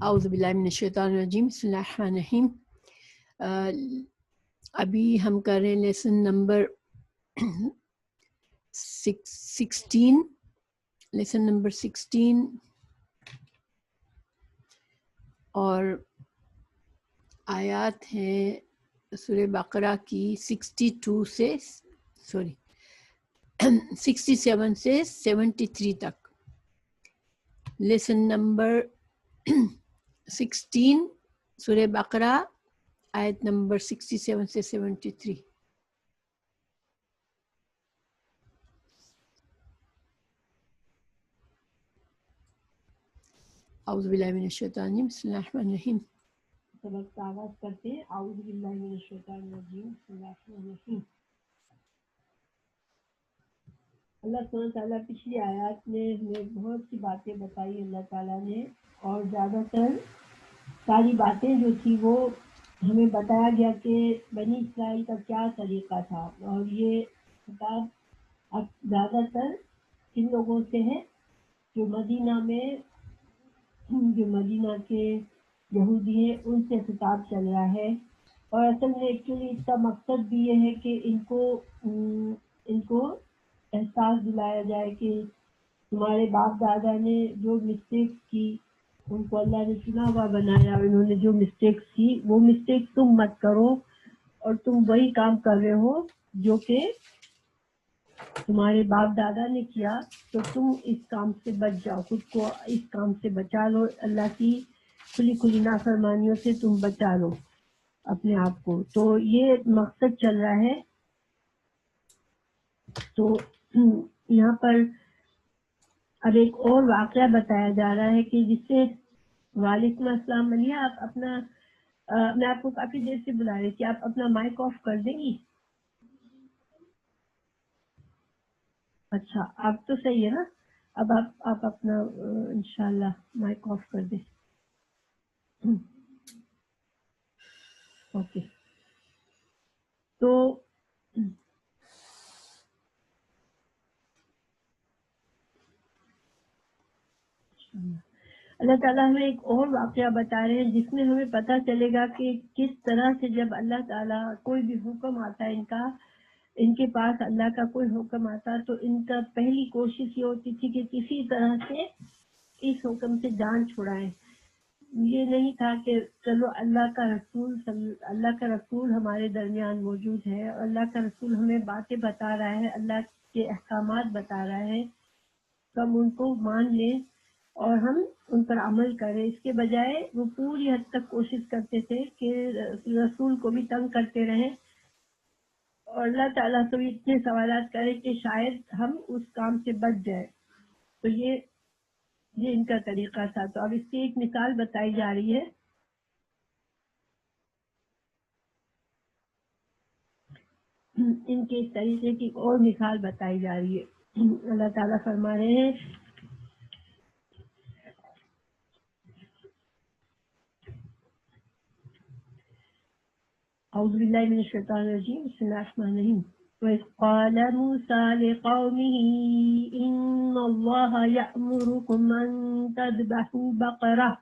اعوذ باللہ من الشیطان الرجیم، بسم اللہ الرحمن الرحیم۔ ابھی ہم کر رہے ہیں لیسن نمبر 16، لیسن نمبر 16، اور آیات ہیں سورہ بقرہ کی 67 سے 73 تک۔ لیسن نمبر 16 سورہ بقرہ آیت نمبر 67 سے 73۔ اعوذ باللہ من الشیطان الرجیم، بسم اللہ الرحمن الرحیم۔ سبق کا آغاز کرتے ہیں۔ اعوذ باللہ من الشیطان الرجیم، بسم اللہ الرحمن الرحیم۔ اللہ سبحانہ تعالیٰ پچھلی آیات میں ہمیں بہت سی باتیں بتائی اللہ تعالیٰ نے، اور زیادہ تر ساری باتیں جو تھی وہ ہمیں بتایا گیا کہ بنی اسرائیل کا کیا طریقہ تھا، اور یہ خطاب اب زیادہ تر ان لوگوں سے ہے جو مدینہ کے یہودی ہیں، ان سے خطاب چل رہا ہے۔ اور اصل میں ایکچولی اس کا مقصد بھی یہ ہے کہ ان کو احساس دلایا جائے کہ تمہارے باپ دادا نے جو مسٹیکس کی ان کو اللہ نے چنا ہوا بنایا، اور انہوں نے جو مسٹیکس کی وہ مسٹیک تم مت کرو، اور تم وہی کام کر رہے ہو جو کہ تمہارے باپ دادا نے کیا، تو تم اس کام سے بچ جاؤ، خود کو اس کام سے بچا لو، اللہ کی کھلی نافرمانیوں سے تم بچا لو اپنے آپ کو۔ تو یہ مقصد چل رہا ہے۔ تو یہاں پر اب ایک اور واقعہ بتایا جا رہا ہے کہ جس سے وعلیکم السلام علیہ، آپ اپنا میں آپ کو کافی دیر سے بلا رہی تھی، آپ اپنا مائک آف کر دیں گی؟ اچھا، آپ تو صحیح ہے نا؟ اب آپ اپنا انشاءاللہ مائک آف کر دیں۔ اوکے، تو اللہ تعالیٰ ہمیں ایک اور واقعہ بتا رہے ہیں جس میں ہمیں پتہ چلے گا کہ کس طرح سے جب اللہ تعالیٰ کوئی بھی حکم آتا ہے ان کے پاس، اللہ کا کوئی حکم آتا تو ان کا پہلی کوشش یہ ہوتی تھی کہ کسی طرح سے اس حکم سے جان چھڑائیں۔ یہ نہیں تھا کہ چلو اللہ کا رسول ہمارے درمیان موجود ہے، اور اللہ کا رسول ہمیں باتیں بتا رہا ہے، اللہ کے احکامات بتا رہا ہے، تو ہم ان کو مان لیں اور ہم ان پر عمل کریں۔ اس کے بجائے وہ پوری حد تک کوشش کرتے تھے کہ رسول کو بھی تنگ کرتے رہیں، اور اللہ تعالیٰ سے بھی اتنے سوالات کریں کہ شاید ہم اس کام سے بچ جائیں۔ تو یہ ان کا طریقہ تھا۔ تو اب اس کی ایک مثال بتائی جا رہی ہے۔ ان کے اس طریقے کی اور مثال بتائی جا رہی ہے۔ اللہ تعالیٰ فرما رہے ہیں اعوذ باللہ من الشیطان الرجیم، بسم اللہ الرحمن الرحیم۔ وَإِذْ قَالَ مُوسَىٰ لِقَوْمِهِ إِنَّ اللَّهَ يَأْمُرُكُمْ أَن تَذْبَحُوا بَقَرَةً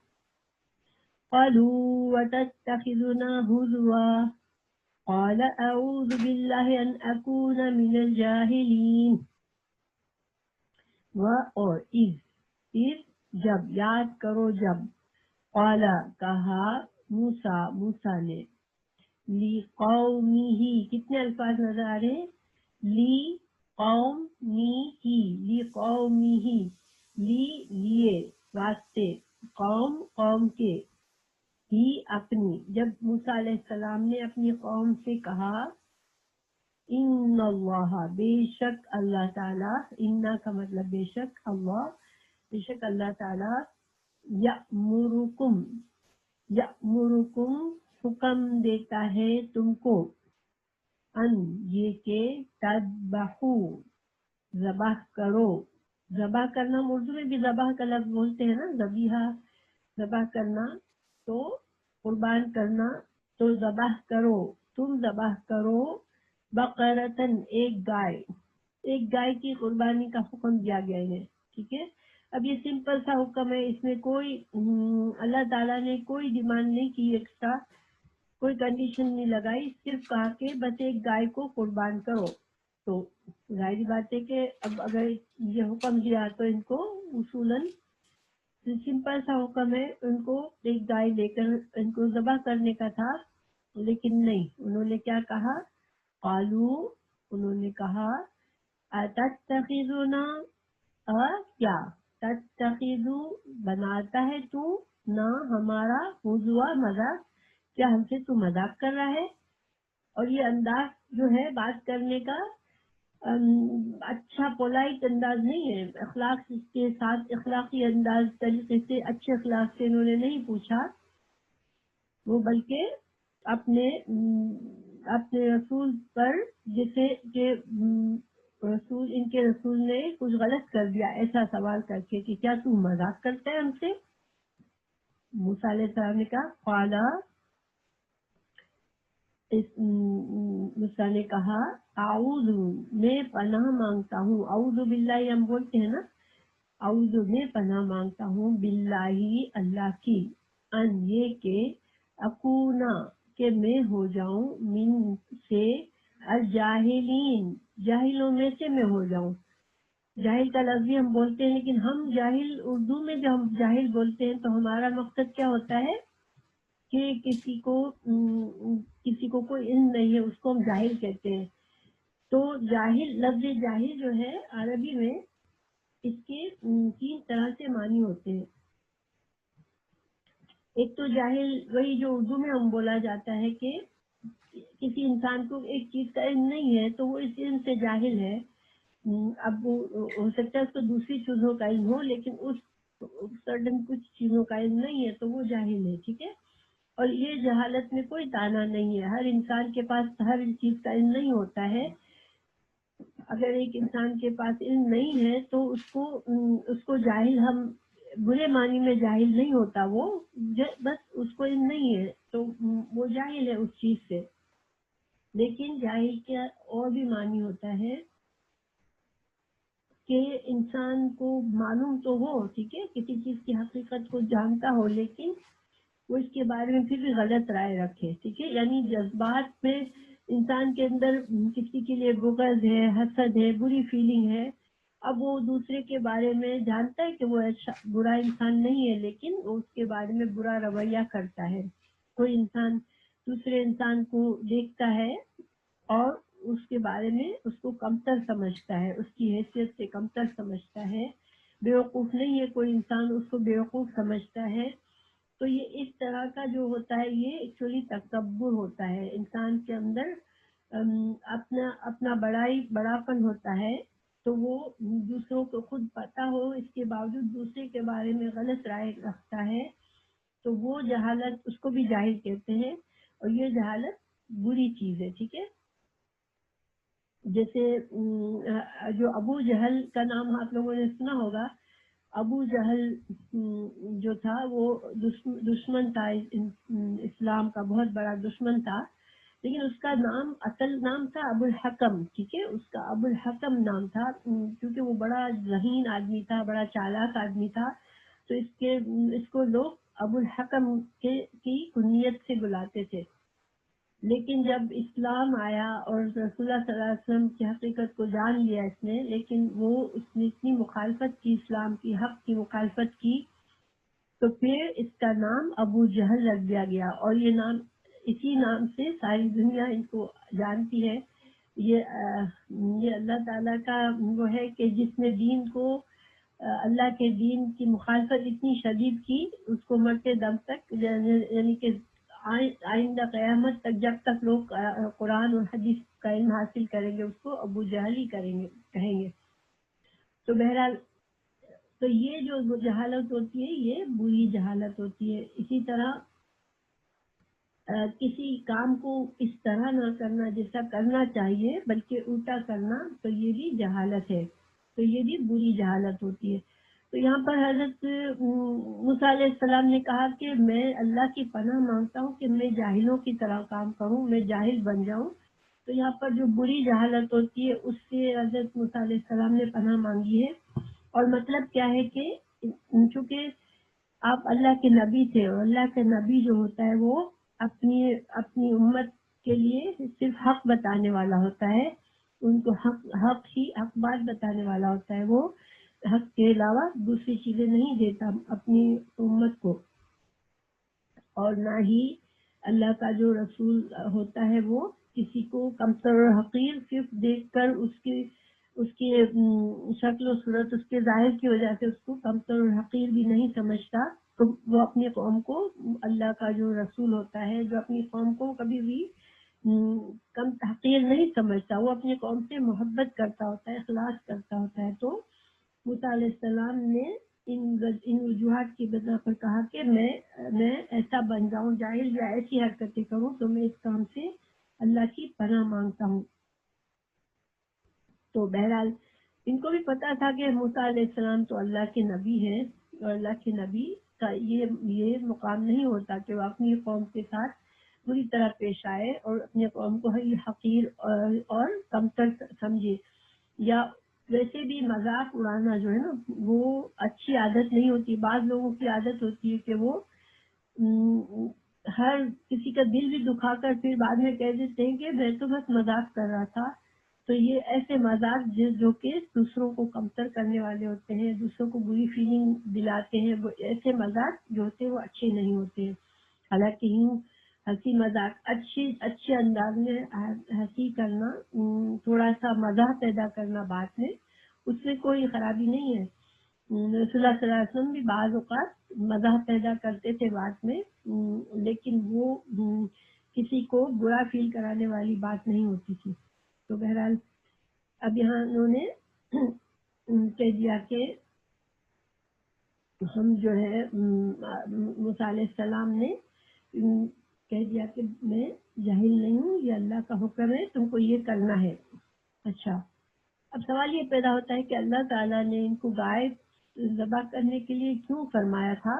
قَالُوا وَتَتَّخِذُنَا هُزُوًا قَالَ أَعُوذُ بِاللَّهِ أَنْ أَكُونَ مِنَ الْجَاهِلِينَ۔ اور اس جب، یاد کرو جب، قال کہا، موسیٰ نے، لی قومی، کتنے الفاظ نظر آ رہے ہیں؟ لی قومی، لیے، واسطے، قوم کے، ہی اپنی۔ جب موسیٰ علیہ السلام نے اپنی قوم سے کہا، ان اللہ، بے شک اللہ تعالیٰ، انا کا مطلب بے شک اللہ، بے شک اللہ تعالیٰ، یأمرکم حکم دیتا ہے تم کو، ان یہ کہ تذبحو ذبح کرو۔ ذبح کرنا اردو میں بھی ذبح کا لفظ بولتے ہیں نا، ذبیحہ، ذبح کرنا، تو قربان کرنا، تو ذبح کرو، تم ذبح کرو، بقرتن، ایک گائے کی قربانی کا حکم دیا گیا ہے، ٹھیک ہے۔ اب یہ سمپل سا حکم ہے، اس میں کوئی اللہ تعالیٰ نے کوئی ڈیمانڈ نہیں کی ایکسٹرا، کوئی کنڈیشن نہیں لگائی، صرف کہا کہ بس ایک گائے کو قربان کرو. تو ظاہری بات ہے کہ اب اگر یہ حکم دیا تو ان کو اصولاً سمپل سا حکم ہے، ان کو ایک گائے لے کر ان کو ذبح کرنے کا تھا، لیکن نہیں، انہوں نے کیا کہا؟ قالو، انہوں نے کہا اتتخذنا، کیا تتخذو، بناتا ہے تو نہ ہمارا ہزوا، مذاق، کیا ہم سے تو مذاق کر رہا ہے؟ اور یہ انداز جو ہے بات کرنے کا اچھا پولائٹ انداز نہیں ہے، اخلاق کے ساتھ اخلاقی انداز طریقے سے اچھے اخلاق سے انہوں نے نہیں پوچھا وہ، بلکہ اپنے رسول پر، جیسے کہ ان کے رسول نے کچھ غلط کر دیا ایسا سوال کر کے کہ کیا تم مذاق کرتا ہے ہم سے؟ موسیٰ علیہ السلام نے کہا قالا، موسیٰ نے کہا اعوذ، میں پناہ مانگتا ہوں، اعوذ باللہ ہم بولتے ہیں نا، اعوذ میں پناہ مانگتا ہوں، باللہ اللہ کی، ان یہ کہ اکونا کہ میں ہو جاؤں، من سے الجاہلین جاہلوں میں سے میں ہو جاؤں. جاہل کا لفظ بھی ہم بولتے ہیں، لیکن ہم جاہل اردو میں جب ہم جاہل بولتے ہیں تو ہمارا مقصد کیا ہوتا ہے کہ کسی کو کوئی علم نہیں ہے اس کو ہم جاہل کہتے ہیں. تو جاہل، لفظ جاہل جو ہے عربی میں اس کے 3 طرح سے معنی ہوتے ہیں. ایک تو جاہل وہی جو اردو میں ہم بولا جاتا ہے کہ کسی انسان کو ایک چیز کا علم نہیں ہے تو وہ اس علم سے جاہل ہے. اب وہ ہو سکتا ہے اس کو دوسری چیزوں کا علم ہو، لیکن اس سرٹن کچھ چیزوں کا علم نہیں ہے تو وہ جاہل ہے. ٹھیک ہے، اور یہ جہالت میں کوئی تانا نہیں ہے، ہر انسان کے پاس ہر چیز کا علم نہیں ہوتا ہے. اگر ایک انسان کے پاس علم نہیں ہے تو اس کو جاہل، ہم برے معنی میں جاہل نہیں ہوتا، وہ بس اس کو علم نہیں ہے تو وہ جاہل ہے اس چیز سے. لیکن جاہل کا اور بھی معنی ہوتا ہے کہ انسان کو معلوم تو ہو، ٹھیک ہے، کسی چیز کی حقیقت کو جانتا ہو، لیکن وہ اس کے بارے میں پھر بھی غلط رائے رکھے. ٹھیک ہے، یعنی جذبات میں انسان کے اندر کسی کے لیے بغض ہے، حسد ہے، بری فیلنگ ہے. اب وہ دوسرے کے بارے میں جانتا ہے کہ وہ اچھا برا انسان نہیں ہے، لیکن وہ اس کے بارے میں برا رویہ کرتا ہے. کوئی انسان دوسرے انسان کو دیکھتا ہے اور اس کے بارے میں اس کو کمتر سمجھتا ہے، اس کی حیثیت سے کمتر سمجھتا ہے، بیوقوف نہیں ہے کوئی انسان اس کو بیوقوف سمجھتا ہے. تو یہ اس طرح کا جو ہوتا ہے یہ ایکچولی تکبر ہوتا ہے انسان کے اندر، اپنا بڑا پن ہوتا ہے. تو وہ دوسروں کو خود پتا ہو اس کے باوجود دوسرے کے بارے میں غلط رائے رکھتا ہے، تو وہ جہالت، اس کو بھی جاہل کہتے ہیں، اور یہ جہالت بری چیز ہے. ٹھیک ہے، جیسے جو ابو جہل کا نام آپ لوگوں نے سنا ہوگا. ابو جہل جو تھا وہ دشمن تھا، اسلام کا بہت بڑا دشمن تھا، لیکن اس کا نام، اصل نام تھا ابو الحکم. ٹھیک ہے، اس کا ابو الحکم نام تھا کیونکہ وہ بڑا ذہین آدمی تھا، بڑا چالاک آدمی تھا، تو اس کو لوگ ابو الحکم کی کنیت سے بلاتے تھے. لیکن جب اسلام آیا اور رسول اللہ صلی اللہ علیہ وسلم کی حقیقت کو جان لیا اس نے، لیکن اس نے اتنی مخالفت کی، اسلام کی حق کی مخالفت کی، تو پھر اس کا نام ابو جہل رکھ دیا گیا. اور یہ نام، اسی نام سے ساری دنیا ان کو جانتی ہے. یہ اللہ تعالیٰ کا وہ ہے کہ جس نے دین کو، اللہ کے دین کی مخالفت اتنی شدید کی، اس کو مرتے دم تک، یعنی کہ آئندہ قیامت تک جب تک لوگ قرآن اور حدیث کا علم حاصل کریں گے اس کو ابو جہل ہی کہیں گے. تو بہرحال، تو یہ جو جہالت ہوتی ہے یہ بری جہالت ہوتی ہے. اسی طرح کسی کام کو اس طرح نہ کرنا جیسا کرنا چاہیے بلکہ الٹا کرنا، تو یہ بھی جہالت ہے، تو یہ بھی بری جہالت ہوتی ہے. تو یہاں پر حضرت موسیٰ علیہ السلام نے کہا کہ میں اللہ کی پناہ مانگتا ہوں کہ میں جاہلوں کی طرح کام کروں، میں جاہل بن جاؤں. تو یہاں پر جو بری جہالت ہوتی ہے اس سے حضرت موسیٰ علیہ السلام نے پناہ مانگی ہے. اور مطلب کیا ہے کہ چونکہ آپ اللہ کے نبی تھے، اور اللہ کا نبی جو ہوتا ہے وہ اپنی امت کے لیے صرف حق بتانے والا ہوتا ہے، ان کو حق بات بتانے والا ہوتا ہے، وہ حق کے علاوہ دوسری چیزیں نہیں دیتا اپنی امت کو. اور نہ ہی اللہ کا جو رسول ہوتا ہے وہ کسی کو کمتر اور حقیر صرف دیکھ کر اس کی شکل و صورت، اس کے ظاہر کی وجہ سے اس کو کمتر اور حقیر بھی نہیں سمجھتا. تو وہ اپنی قوم کو، اللہ کا جو رسول ہوتا ہے جو اپنی قوم کو کبھی بھی کم حقیر نہیں سمجھتا، وہ اپنی قوم سے محبت کرتا ہوتا ہے، اخلاص کرتا ہوتا ہے. تو موسیٰ علیہ السلام نے ان وجوہات کی بنا پر کہا کہ میں ایسا بن جاؤں جاہل یا ایسی حرکتیں کروں تو میں اس کام سے اللہ کی پناہ مانگتا ہوں. تو بہرحال ان کو بھی پتا تھا کہ موسیٰ علیہ السلام تو اللہ کے نبی ہیں، اور اللہ کے نبی کا یہ مقام نہیں ہوتا کہ وہ اپنی قوم کے ساتھ بری طرح پیش آئے اور اپنی قوم کو حقیر اور کمتر سمجھے. یا ویسے بھی مذاق اڑانا جو ہے نا وہ اچھی عادت نہیں ہوتی. بعض لوگوں کی عادت ہوتی ہے کہ وہ ہر کسی کا دل بھی دکھا کر پھر بعد میں کہہ دیتے ہیں کہ میں تو بس مذاق کر رہا تھا. تو یہ ایسے مذاق جو کہ دوسروں کو کمتر کرنے والے ہوتے ہیں، دوسروں کو بری فیلنگ دلاتے ہیں، وہ ایسے مذاق جو ہوتے ہیں وہ اچھے نہیں ہوتے ہیں. حالانکہ یوں ہنسی مذاق اچھے انداز میں ہنسی کرنا، تھوڑا سا مزاح پیدا کرنا بات میں، اس میں کوئی خرابی نہیں ہے. رسول اللہ صلی اللہ علیہ وسلم بھی بعض اوقات مزاح پیدا کرتے تھے بات میں، لیکن وہ کسی کو برا فیل کرانے والی بات نہیں ہوتی تھی. تو بہرحال اب یہاں انہوں نے کہہ دیا کہ ہم جو ہے موسیٰ علیہ السلام نے کہہ دیا کہ میں جاہل نہیں ہوں، یہ اللہ کا حکم ہے، تم کو یہ کرنا ہے. اچھا، اب سوال یہ پیدا ہوتا ہے کہ اللہ تعالیٰ نے ان کو گائے ذبح کرنے کے لیے کیوں فرمایا تھا؟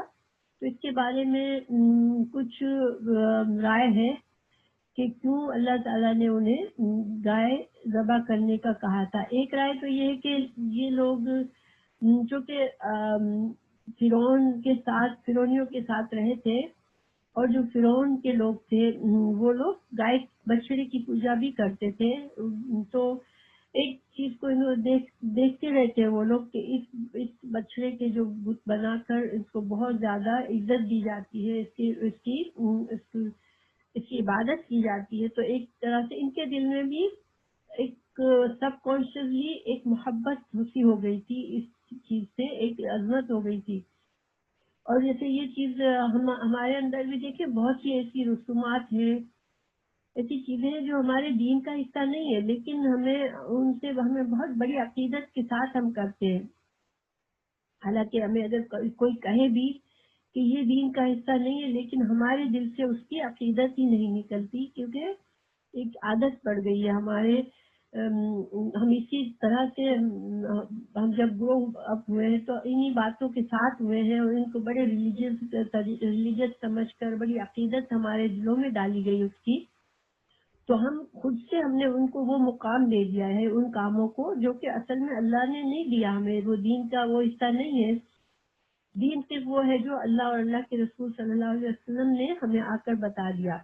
تو اس کے بارے میں کچھ رائے ہے کہ کیوں اللہ تعالیٰ نے انہیں گائے ذبح کرنے کا کہا تھا. ایک رائے تو یہ ہے کہ یہ لوگ جو کہ فرعونیوں کے ساتھ رہے تھے، اور جو فرعون کے لوگ تھے وہ لوگ گائے بچڑے کی پوجا بھی کرتے تھے. تو ایک چیز کو دیکھتے رہتے وہ لوگ کہ اس بچڑے کے جو بت بنا کر اس کو بہت زیادہ عزت دی جاتی ہے، اس کی عبادت کی جاتی ہے. تو ایک طرح سے ان کے دل میں بھی ایک سب کانشیسلی ایک محبت حسی ہو گئی تھی، اس چیز سے ایک عظمت ہو گئی تھی. اور جیسے یہ چیز ہمارے اندر بھی دیکھیں بہت سی ایسی رسومات ہیں، ایسی چیزیں ہیں جو ہمارے دین کا حصہ نہیں ہے، لیکن ہمیں بہت بڑی عقیدت کے ساتھ ہم کرتے ہیں. حالانکہ ہمیں اگر کوئی کہے بھی کہ یہ دین کا حصہ نہیں ہے، لیکن ہمارے دل سے اس کی عقیدت ہی نہیں نکلتی، کیونکہ ایک عادت پڑ گئی ہے ہمارے. ہم اسی طرح سے ہم جب گرو اپ ہوئے ہیں تو انہی باتوں کے ساتھ ہوئے ہیں، اور ان کو بڑے ریلیجس سمجھ کر بڑی عقیدت ہمارے دلوں میں ڈالی گئی اس کی. تو ہم خود سے ہم نے ان کو وہ مقام دے دیا ہے ان کاموں کو جو کہ اصل میں اللہ نے نہیں دیا ہمیں. وہ دین کا وہ حصہ نہیں ہے. دین صرف وہ ہے جو اللہ اور اللہ کے رسول صلی اللہ علیہ وسلم نے ہمیں آ کر بتا دیا.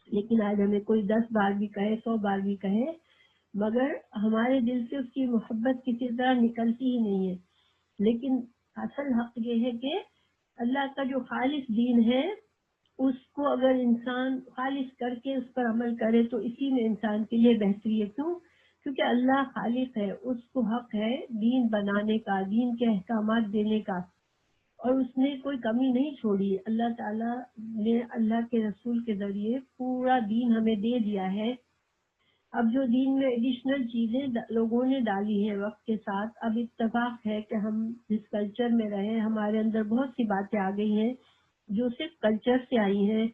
لیکن آج ہمیں کوئی 10 بار بھی کہے، 100 بار بھی کہے، مگر ہمارے دل سے اس کی محبت کسی طرح نکلتی ہی نہیں ہے. لیکن اصل حق یہ ہے کہ اللہ کا جو خالص دین ہے اس کو اگر انسان خالص کر کے اس پر عمل کرے تو اسی میں انسان کے لیے بہتری ہے. کیونکہ اللہ خالق ہے، اس کو حق ہے دین بنانے کا، دین کے احکامات دینے کا، اور اس نے کوئی کمی نہیں چھوڑی. اللہ تعالیٰ نے اللہ کے رسول کے ذریعے پورا دین ہمیں دے دیا ہے. اب جو دین میں ایڈیشنل چیزیں لوگوں نے ڈالی ہیں وقت کے ساتھ، اب اتفاق ہے کہ ہم جس کلچر میں رہے ہمارے اندر بہت سی باتیں آ گئی ہیں جو صرف کلچر سے آئی ہیں.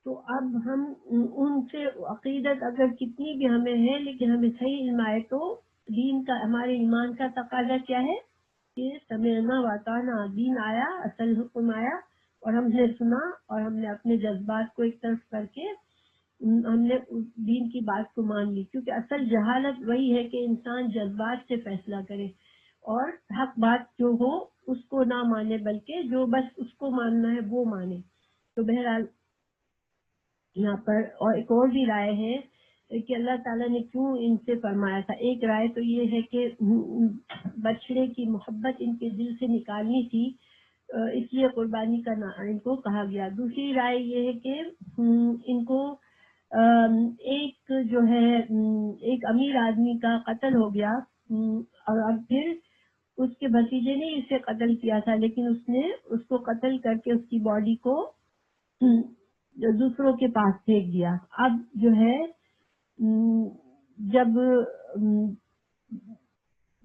تو اب ہم ان سے عقیدت اگر کتنی بھی ہمیں ہے، لیکن ہمیں صحیح علم آئے تو دین کا، ہمارے ایمان کا تقاضا کیا ہے کہ سمعنا واطعنا، دین آیا، اصل حکم آیا، اور ہم نے سنا اور ہم نے اپنے جذبات کو ایک طرف کر کے ہم نے دین کی بات کو مان لی. کیونکہ اصل جہالت وہی ہے کہ انسان جذبات سے فیصلہ کرے. اور حق بات جو ہو اس کو نہ مانے، بلکہ جو بس اس کو ماننا ہے وہ مانے۔ تو بہرحال یہاں پر اور ایک اور بھی رائے ہے کہ اللہ تعالیٰ نے کیوں ان سے فرمایا تھا۔ ایک رائے تو یہ ہے کہ بچڑے کی محبت ان کے دل سے نکالنی تھی، اس لیے قربانی کا ان کو کہا گیا۔ دوسری رائے یہ ہے کہ ان کو ایک جو ہے ایک امیر آدمی کا قتل ہو گیا، اور اب پھر اس کے بھتیجے نے اسے قتل کیا تھا، لیکن اس نے اس کو قتل کر کے اس کی باڈی کو دوسروں کے پاس پھینک دیا۔ اب جو ہے جب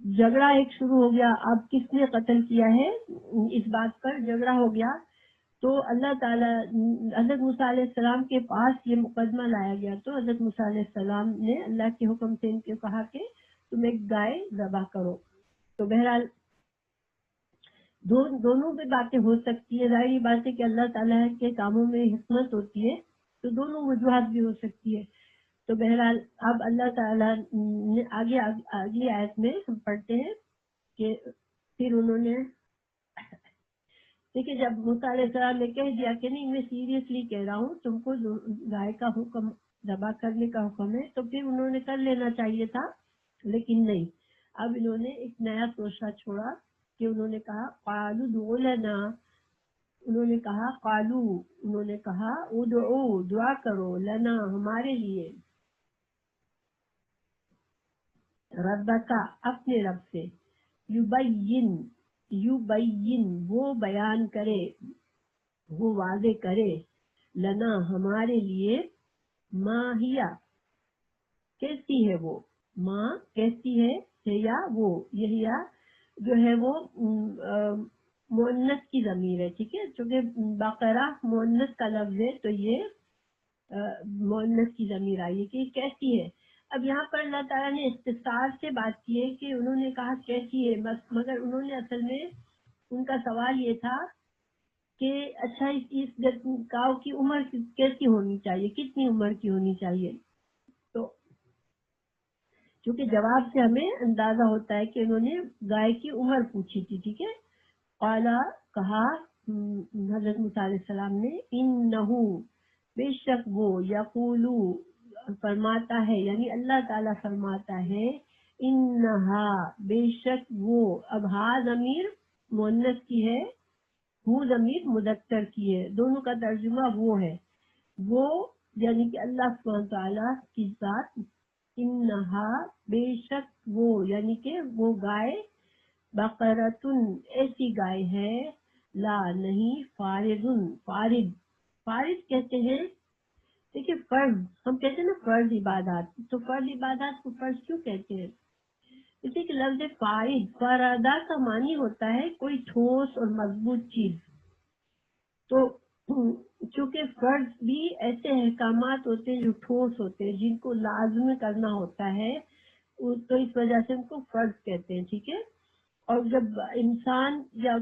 جھگڑا ایک شروع ہو گیا، اب کس نے قتل کیا ہے اس بات پر جھگڑا ہو گیا، تو اللہ تعالیٰ حضرت موسیٰ علیہ السلام کے پاس یہ مقدمہ لایا گیا۔ تو حضرت موسیٰ علیہ السلام نے اللہ کے حکم سے ان کو کہا کہ تم ایک گائے ذبح کرو۔ تو بہرحال دونوں بھی باتیں ہو سکتی ہے، ظاہری بات ہے کہ اللہ تعالیٰ کے کاموں میں حکمت ہوتی ہے، تو دونوں وجوہات بھی ہو سکتی ہے۔ تو بہرحال اب اللہ تعالیٰ نے اگلی آیت میں ہم پڑھتے ہیں کہ پھر انہوں نے دیکھیے جب موسیٰ علیہ السلام نے کہہ دیا کہ نہیں میں سیریسلی کہہ رہا ہوں، تم کو گائے کا حکم ذبح کرنے کا حکم ہے، تو پھر انہوں نے کر لینا چاہیے تھا، لیکن نہیں۔ اب انہوں نے ایک نیا سوچنا چھوڑا کہ انہوں نے کہا قالوا ادع لنا، انہوں نے کہا ادعو، دعا کرو، لنا ہمارے لیے، ربکا اپنے رب سے، یبین وہ بیان کرے، وہ واضح کرے، لنا ہمارے لیے، ما ہیا کیسی ہے وہ، ماں کیسی ہے یا وہ، یہ یا جو ہے وہ مؤنث کی ضمیر ہے، ٹھیک ہے، چونکہ بقرہ مؤنث کا لفظ ہے تو یہ مؤنث کی ضمیر آئی ہے کہ کیسی ہے۔ اب یہاں پر اللہ تعالیٰ نے اختصار سے بات کی ہے کہ انہوں نے کہا کیسی ہے، بس مگر انہوں نے اصل میں ان کا سوال یہ تھا کہ اچھا اس گاؤں کی عمر کیسی ہونی چاہیے، کتنی عمر کی ہونی چاہیے۔ تو کیونکہ جواب سے ہمیں اندازہ ہوتا ہے کہ انہوں نے گائے کی عمر پوچھی تھی، ٹھیک ہے۔ قالا کہا حضرت موسیٰ علیہ السلام نے، انہو بے شک وہ، یقولو فرماتا ہے، یعنی اللہ تعالیٰ فرماتا ہے، انہا بے شک وہ، اب ہا ضمیر مؤنث کی ہے، وہ ضمیر مذکر کی ہے، دونوں کا ترجمہ وہ ہے، وہ یعنی کہ اللہ سبحانہ تعالیٰ کی ذات، انہا بے شک وہ یعنی کہ وہ گائے، بقرتن ایسی گائے ہے، لا نہیں، فارد کہتے ہیں، دیکھیے فرض ہم کہتے ہیں نا فرض عبادات، تو فرض عبادات کو فرض کیوں کہتے ہیں؟ اسی کے لفظ فرادہ کا معنی ہوتا ہے کوئی ٹھوس اور مضبوط چیز، تو چونکہ فرض بھی ایسے احکامات ہوتے ہیں جو ٹھوس ہوتے ہیں، جن کو لازم کرنا ہوتا ہے، تو اس وجہ سے ان کو فرض کہتے ہیں، ٹھیک ہے۔ اور جب انسان یا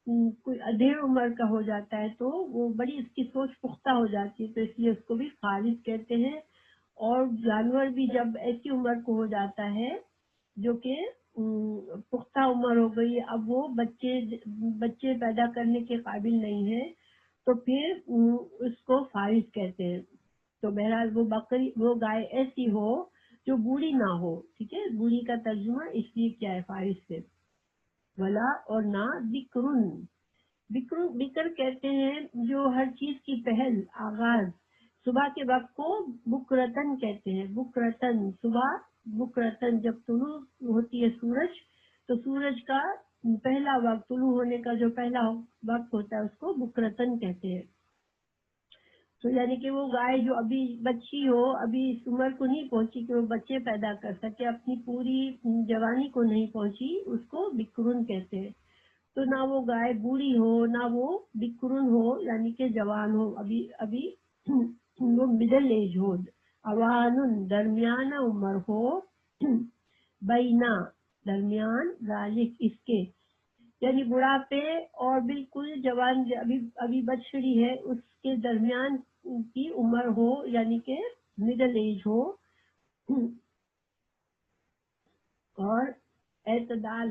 کوئی ادھیڑ عمر کا ہو جاتا ہے تو وہ بڑی اس کی سوچ پختہ ہو جاتی ہے، تو اس لیے اس کو بھی خارج کہتے ہیں۔ اور جانور بھی جب ایسی عمر کو ہو جاتا ہے جو کہ پختہ عمر ہو گئی، اب وہ بچے پیدا کرنے کے قابل نہیں ہے، تو پھر اس کو فارغ کہتے ہیں۔ تو بہرحال وہ گائے ایسی ہو جو بوڑھی نہ ہو، ٹھیک ہے، بوڑھی کا ترجمہ اس لیے کیا ہے فارغ سے، ولا اور نہ بکر کہتے ہیں جو ہر چیز کی پہل آغاز، صبح کے وقت کو بکرتن کہتے ہیں، بکرتن صبح، بکرتن جب طلوع ہوتی ہے سورج، تو سورج کا پہلا وقت، طلوع ہونے کا جو پہلا وقت ہوتا ہے اس کو بکرتن کہتے ہیں۔ تو یعنی کہ وہ گائے جو ابھی بچی ہو، ابھی اس عمر کو نہیں پہنچی کہ وہ بچے پیدا کر سکے، اپنی پوری جوانی کو نہیں پہنچی، اس کو بکرن کہتے ہیں۔ تو نہ وہ گائے بوڑھی ہو، نہ وہ بکرن ہو یعنی کہ جوان ہو، ابھی وہ مڈل ایج ہو، اوان درمیانہ عمر ہو، بینا درمیان، ذالک اس کے، یعنی بڑھاپے اور بالکل جوان ابھی بچڑی ہے اس کے درمیان کی عمر ہو، یعنی کہ مڈل ایج ہو، اور اعتدال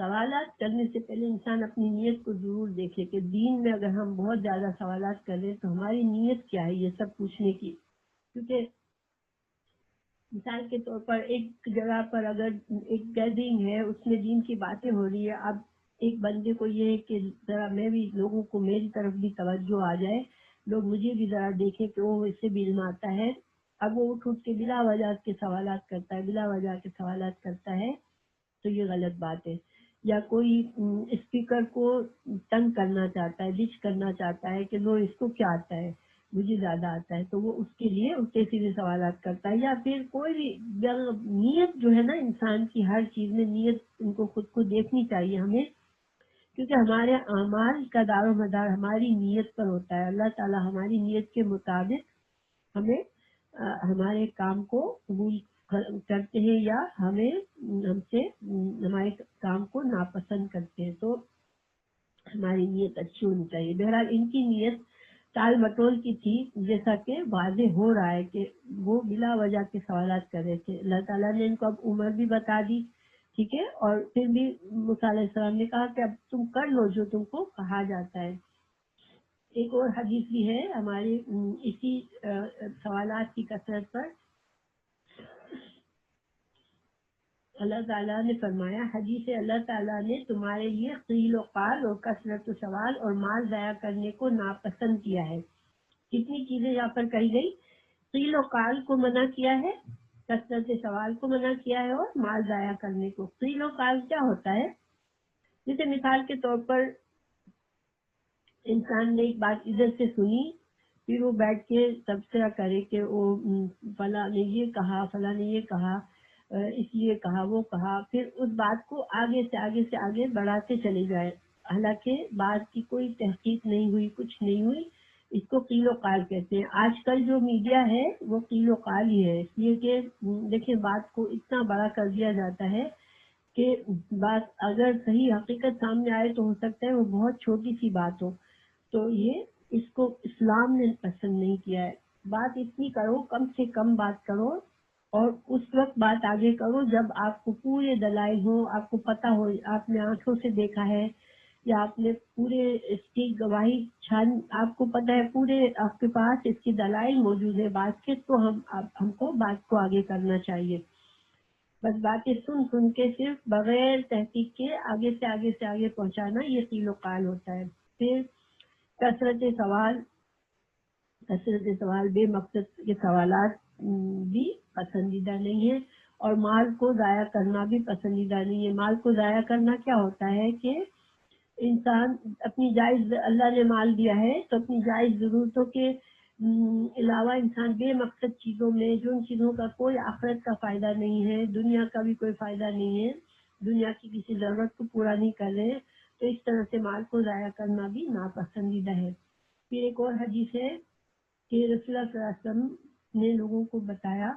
سوالات کرنے سے پہلے انسان اپنی نیت کو ضرور دیکھے کہ دین میں اگر ہم بہت زیادہ سوالات کر رہے تو ہماری نیت کیا ہے یہ سب پوچھنے کی. کیونکہ مثال کے طور پر ایک جگہ پر اگر ایک گیدرنگ ہے اس میں دین کی باتیں ہو رہی ہے، اب ایک بندے کو یہ ہے کہ ذرا میں بھی لوگوں کو میری طرف بھی توجہ آ جائے، لوگ مجھے بھی ذرا دیکھیں کہ وہ اس سے بھی علم آتا ہے. اب وہ اٹھ کے بلا وجہ کے سوالات کرتا ہے، بلا وجہ کے سوالات کرتا ہے تو یہ غلط بات ہے. یا کوئی اسپیکر کو تنگ کرنا چاہتا ہے، ڈچ کرنا چاہتا ہے کہ وہ اس کو کیا آتا ہے مجھے زیادہ آتا ہے، تو وہ اس کے لیے الٹے سیدھے سوالات کرتا ہے. یا پھر کوئی بھی نیت جو ہے نا انسان کی ہر چیز میں نیت ان کو خود کو دیکھنی چاہیے ہمیں، کیونکہ ہمارے اعمال کا دار و مدار ہماری نیت پر ہوتا ہے. اللہ تعالیٰ ہماری نیت کے مطابق ہمیں ہمارے کام کو قبول کرتے ہیں یا ہمیں ہم سے ہمارے کام کو ناپسند کرتے ہیں. تو ہماری نیت اچھی ہونی چاہیے. بہرحال ان کی نیت ٹال مٹول کی تھی، جیسا کہ واضح ہو رہا ہے کہ وہ بلا وجہ کے سوالات کر رہے تھے. اللہ تعالیٰ نے ان کو اب عمر بھی بتا دی، ٹھیک ہے، اور پھر بھی موسیٰ علیہ السلام نے کہا کہ اب تم کر لو جو تم کو کہا جاتا ہے. ایک اور حدیث بھی ہے ہماری اسی سوالات کی کثرت پر. اللہ تعالیٰ نے فرمایا حدیث اللہ تعالیٰ نے تمہارے لیے قیل و قال اور کثرت و سوال اور مال ضائع کرنے کو ناپسند کیا ہے. کتنی چیزیں یہاں پر کہی گئی؟ قیل و قال کو منع کیا ہے، کثرت سوال کو منع کیا ہے، اور مال ضائع کرنے کو. قیل و قال کیا ہوتا ہے؟ جیسے مثال کے طور پر انسان نے ایک بات ادھر سے سنی، پھر وہ بیٹھ کے تبصرہ کرے کہ وہ فلاں نے یہ کہا، فلاں نے یہ کہا، اس لیے کہا، وہ کہا، پھر اس بات کو آگے سے آگے بڑھاتے چلے جائے، حالانکہ بات کی کوئی تحقیق نہیں ہوئی، کچھ نہیں ہوئی. اس کو قیل و قال کہتے ہیں. آج کل جو میڈیا ہے وہ قیل و قال ہی ہے، اس لیے کہ دیکھیں بات کو اتنا بڑا کر دیا جاتا ہے کہ بات اگر صحیح حقیقت سامنے آئے تو ہو سکتا ہے وہ بہت چھوٹی سی بات ہو. تو یہ اس کو اسلام نے پسند نہیں کیا ہے. بات اتنی کرو، کم سے کم بات کرو، اور اس وقت بات آگے کرو جب آپ کو پورے دلائل ہو، آپ کو پتہ ہو، آپ نے آنکھوں سے دیکھا ہے یا آپ نے پورے اس کی گواہی آپ کو پتہ ہے، پورے آپ کے پاس اس کی دلائل موجود ہے بات کے، تو ہم کو بات کو آگے کرنا چاہیے. بس باتیں سن کے صرف بغیر تحقیق کے آگے سے آگے پہنچانا، یہ قیل و قال ہوتا ہے. پھر کثرت سوال بے مقصد کے سوالات بھی پسندیدہ نہیں ہے، اور مال کو ضائع کرنا بھی پسندیدہ نہیں ہے. مال کو ضائع کرنا کیا ہوتا ہے کہ انسان اپنی جائز، اللہ نے مال دیا ہے تو اپنی جائز ضرورتوں کے علاوہ انسان بے مقصد چیزوں میں، جو ان چیزوں کا کوئی آخرت کا فائدہ نہیں ہے، دنیا کا بھی کوئی فائدہ نہیں ہے، دنیا کی کسی ضرورت کو پورا نہیں کر رہے، تو اس طرح سے مال کو ضائع کرنا بھی ناپسندیدہ ہے. پھر ایک اور حدیث ہے کہ رسول اللہ صلی اللہ علیہ وسلم نے لوگوں کو بتایا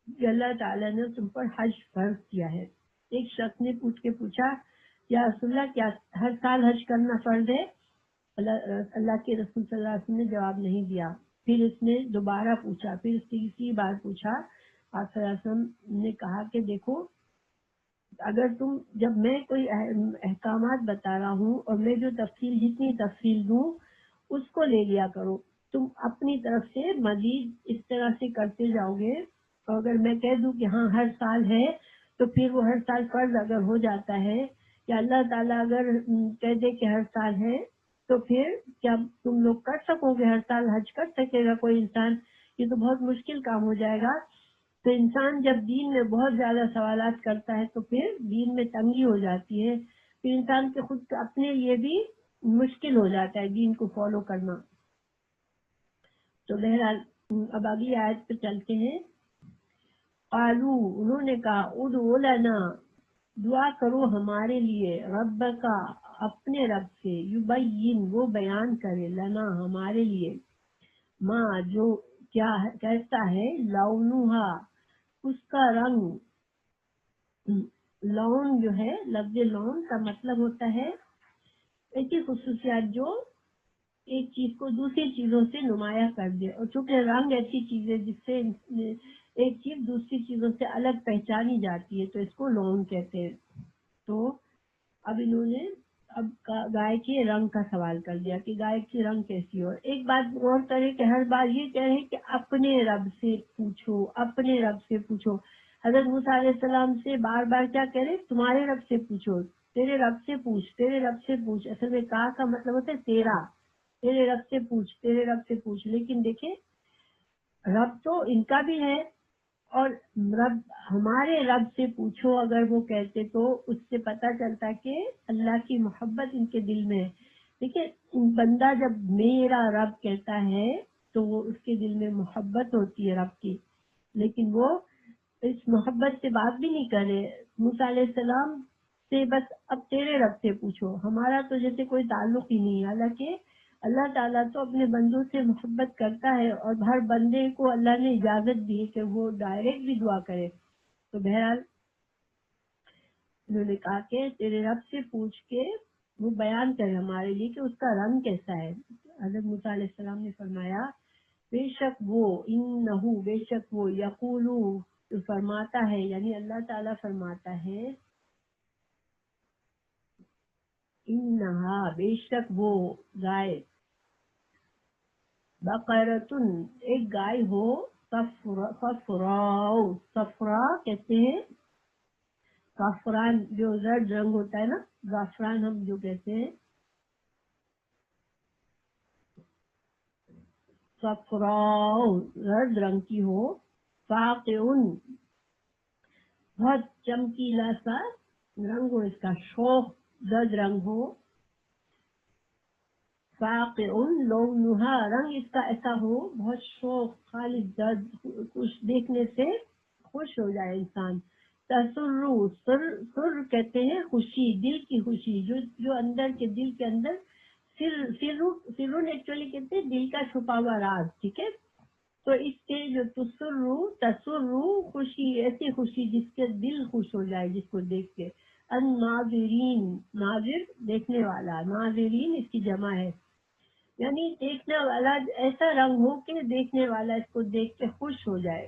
کہ اللہ تعالیٰ نے تم پر حج فرض کیا ہے. ایک شخص نے پوچھا یا رسول اللہ کیا ہر سال حج کرنا فرض ہے؟ اللہ کے رسول صلی اللہ علیہ وسلم نے جواب نہیں دیا. پھر اس نے دوبارہ پوچھا، پھر اس تیسری بار پوچھا. آپ صلی اللہ علیہ وسلم نے کہا کہ دیکھو، اگر جب میں کوئی احکامات بتا رہا ہوں اور میں جو جتنی تفصیل دوں اس کو لے لیا کرو. تم اپنی طرف سے مزید اس طرح سے کرتے جاؤ گے، اور اگر میں کہہ دوں کہ ہاں ہر سال ہے، تو پھر وہ ہر سال فرض اگر ہو جاتا ہے، یا اللہ تعالیٰ اگر کہہ دے کہ ہر سال ہے، تو پھر کیا تم لوگ کر سکو گے؟ ہر سال حج کر سکے گا کوئی انسان؟ یہ تو بہت مشکل کام ہو جائے گا. تو انسان جب دین میں بہت زیادہ سوالات کرتا ہے تو پھر دین میں تنگی ہو جاتی ہے، پھر انسان کے خود اپنے لیے بھی مشکل ہو جاتا ہے دین کو فالو کرنا. تو بہرحال اب اگلی آیت پہ چلتے ہیں. قالو، انہوں نے کہا، ادعو لنا، دعا کرو ہمارے لیے، رب کا، اپنے رب سے، یبین، وہ بیان کرے، لنا، ہمارے لیے، ماں، جو کیا کیسا ہے، لونہا، اس کا رنگ. لون جو ہے، لفظ لون کا مطلب ہوتا ہے ایسی خصوصیات جو ایک چیز کو دوسری چیزوں سے نمایاں کر دے. اور چونکہ رنگ ایسی چیز ہے جس سے ایک چیز دوسری چیزوں سے الگ پہچانی جاتی ہے، تو اس کو لون کہتے ہیں. تو اب انہوں نے گائے کے رنگ کا سوال کر دیا کہ گائے کی رنگ کیسی ہو. ایک بات غور کریں کہ ہر بار یہ کہہ رہے ہیں کہ اپنے رب سے پوچھو، اپنے رب سے پوچھو. حضرت موسیٰ علیہ السلام سے بار بار کیا کہہ رہے؟ تمہارے رب سے پوچھو، تیرے رب سے پوچھ، تیرے رب سے پوچھ. اصل میں کہا کا مطلب ہوتا ہے تیرا، تیرے رب سے پوچھ، تیرے رب سے پوچھ. لیکن دیکھیں رب تو ان کا بھی ہے، اور رب ہمارے رب سے پوچھو اگر وہ کہتے تو اس سے پتہ چلتا کہ اللہ کی محبت ان کے دل میں ہے. دیکھیں بندہ جب میرا رب کہتا ہے تو وہ اس کے دل میں محبت ہوتی ہے رب کی، لیکن وہ اس محبت سے بات بھی نہیں کرے. موسیٰ علیہ السلام سے بس اب تیرے رب سے پوچھو، ہمارا تو جیسے کوئی تعلق ہی نہیں ہے. حالانکہ اللہ تعالیٰ تو اپنے بندوں سے محبت کرتا ہے، اور ہر بندے کو اللہ نے اجازت دی ہے کہ وہ ڈائریکٹ بھی دعا کرے. تو بہرحال انہوں نے کہا کہ تیرے رب سے پوچھ کے وہ بیان کرے ہمارے لیے کہ اس کا رنگ کیسا ہے. حضرت موسیٰ علیہ السلام نے فرمایا بے شک وہ انہو، بے شک وہ یقولو فرماتا ہے، یعنی اللہ تعالیٰ فرماتا ہے انہا بے شک وہ گائے، بقرتن ایک گائے ہو، صفراء، صفرا کہتے ہیں زعفران جو ریڈ رنگ ہوتا ہے نا، زعفران ہم جو کہتے ہیں، صفراء ریڈ رنگ کی ہو، فاقعن بہت چمکیلا سا رنگ ہو، اس کا شوخ زرد رنگ ہو، فاقعن لونہا رنگ اس کا ایسا ہو بہت شوق خالص زرد، کچھ دیکھنے سے خوش ہو جائے انسان. تسر، سر کہتے ہیں خوشی، دل کی خوشی، جو اندر کے دل کے اندر، سرون ایکچولی کہتے ہیں دل کا چھپا ہوا راز. ٹھیک ہے، تو اس کے جو تسر خوشی، ایسی خوشی جس کے دل خوش ہو جائے جس کو دیکھ کے. الناظرین، ناظر دیکھنے والا، ناظرین اس کی جمع ہے، یعنی دیکھنے والا ایسا رنگ ہو کہ دیکھنے والا اس کو دیکھ کے خوش ہو جائے.